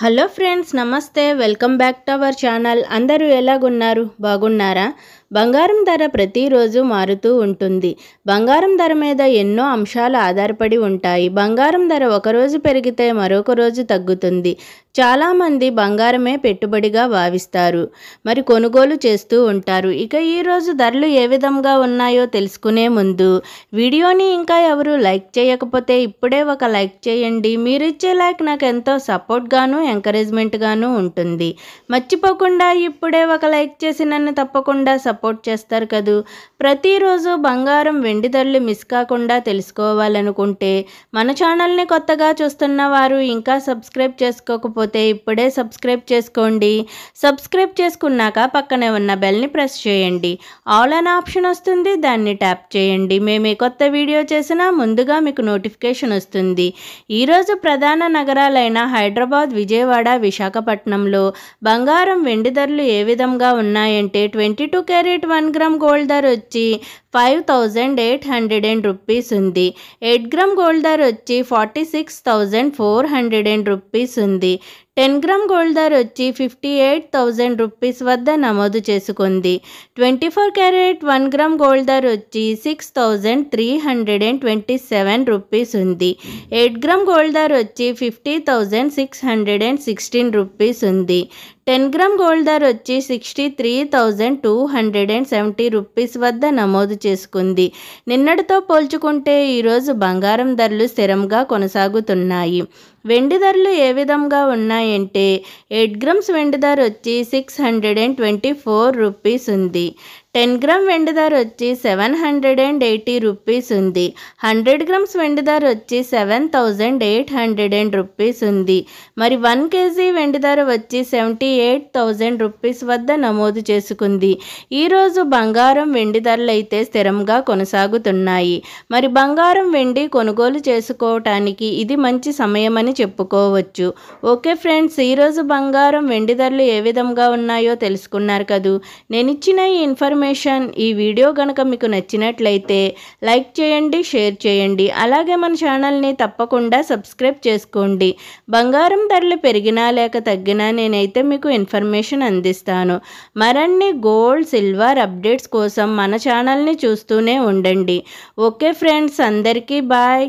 Hello friends, నమస్తే. Welcome back to our channel. అందరూ ఎలాగున్నారు? బాగున్నారా? బంగారం ధర ప్రతిరోజు మారుతూ ఉంటుంది. బంగారం ధర మీద ఎన్నో అంశాలు ఆధారపడి ఉంటాయి. బంగారం ధర ఒకరోజు పెరిగితే మరొక రోజు తగ్గుతుంది. చాలామంది బంగారమే పెట్టుబడిగా భావిస్తారు, మరి కొనుగోలు చేస్తూ ఉంటారు. ఇక ఈరోజు ధరలు ఏ విధంగా ఉన్నాయో తెలుసుకునే ముందు వీడియోని ఇంకా ఎవరు లైక్ చేయకపోతే ఇప్పుడే ఒక లైక్ చేయండి. మీరు ఇచ్చే లైక్ నాకు ఎంతో సపోర్ట్గాను ఎంకరేజ్మెంట్గాను ఉంటుంది. మర్చిపోకుండా ఇప్పుడే ఒక లైక్ చేసి నన్ను తప్పకుండా సపోర్ట్ చేస్తారు కదూ. ప్రతిరోజు బంగారం వెండి ధరలు మిస్ కాకుండా తెలుసుకోవాలనుకుంటే మన ఛానల్ని కొత్తగా చూస్తున్న వారు ఇంకా సబ్స్క్రైబ్ చేసుకోకపోతే ఇప్పుడే సబ్స్క్రైబ్ చేసుకోండి. సబ్స్క్రైబ్ చేసుకున్నాక పక్కనే ఉన్న బెల్ని ప్రెస్ చేయండి. ఆల్ అనే ఆప్షన్ వస్తుంది, దాన్ని ట్యాప్ చేయండి. మేము కొత్త వీడియో చేసినా ముందుగా మీకు నోటిఫికేషన్ వస్తుంది. ఈరోజు ప్రధాన నగరాలైన హైదరాబాద్, విజయవాడ, విశాఖపట్నంలో బంగారం వెండి ధరలు ఏ విధంగా ఉన్నాయంటే 22 క్యారెట్ 1 గ్రామ్ గోల్డ్ ధర వచ్చి 5800 రూపీస్ ఉంది. 8 గ్రామ్ గోల్డ్ ధర వచ్చి 46,400 రూపీస్ ఉంది. 10 గ్రామ్ గోల్డ్ ధర వచ్చి 58,000 రూపీస్ వద్ద నమోదు చేసుకుంది. 24 క్యారెట్ 1 గ్రామ్ గోల్డ్ ధర వచ్చి 6,327 రూపీస్ ఉంది. 8 గ్రామ్ గోల్డ్ ధర వచ్చి 50,616 రూపీస్ ఉంది. 10 గ్రామ్ గోల్డ్ ధర వచ్చి 63,270 రూపీస్ వద్ద నమోదు చేసుకుంది. నిన్నటితో పోల్చుకుంటే ఈరోజు బంగారం ధరలు స్థిరంగా కొనసాగుతున్నాయి. వెండి ధరలు ఏ విధంగా ఉన్నాయంటే 8 గ్రామ్స్ వెండి ధర వచ్చి 624 రూపీస్ ఉంది. 10 గ్రామ్ వెండి ధర వచ్చి 780 రూపీస్ ఉంది. 100 గ్రామ్స్ వెండి ధర వచ్చి 7,800 రూపీస్ ఉంది. మరి 1 కేజీ వెండి ధర వచ్చి 78,000 రూపీస్ వద్ద నమోదు చేసుకుంది. ఈరోజు బంగారం వెండి ధరలు అయితే స్థిరంగా కొనసాగుతున్నాయి. మరి బంగారం వెండి కొనుగోలు చేసుకోవటానికి ఇది మంచి సమయమని చెప్పుకోవచ్చు. ఓకే ఫ్రెండ్స్, ఈరోజు బంగారం వెండి ధరలు ఏ విధంగా ఉన్నాయో తెలుసుకున్నారు కదూ. నేను ఇచ్చిన ఈ ఇన్ఫర్మేషన్, ఈ వీడియో కనుక మీకు నచ్చినట్లయితే లైక్ చేయండి, షేర్ చేయండి. అలాగే మన ఛానల్ని తప్పకుండా సబ్స్క్రైబ్ చేసుకోండి. బంగారం ధరలు పెరిగినా లేక తగ్గినా నేనైతే మీకు ఇన్ఫర్మేషన్ అందిస్తాను. మరిన్ని గోల్డ్, సిల్వర్ అప్డేట్స్ కోసం మన ఛానల్ని చూస్తూనే ఉండండి. ఓకే ఫ్రెండ్స్, అందరికీ బాయ్.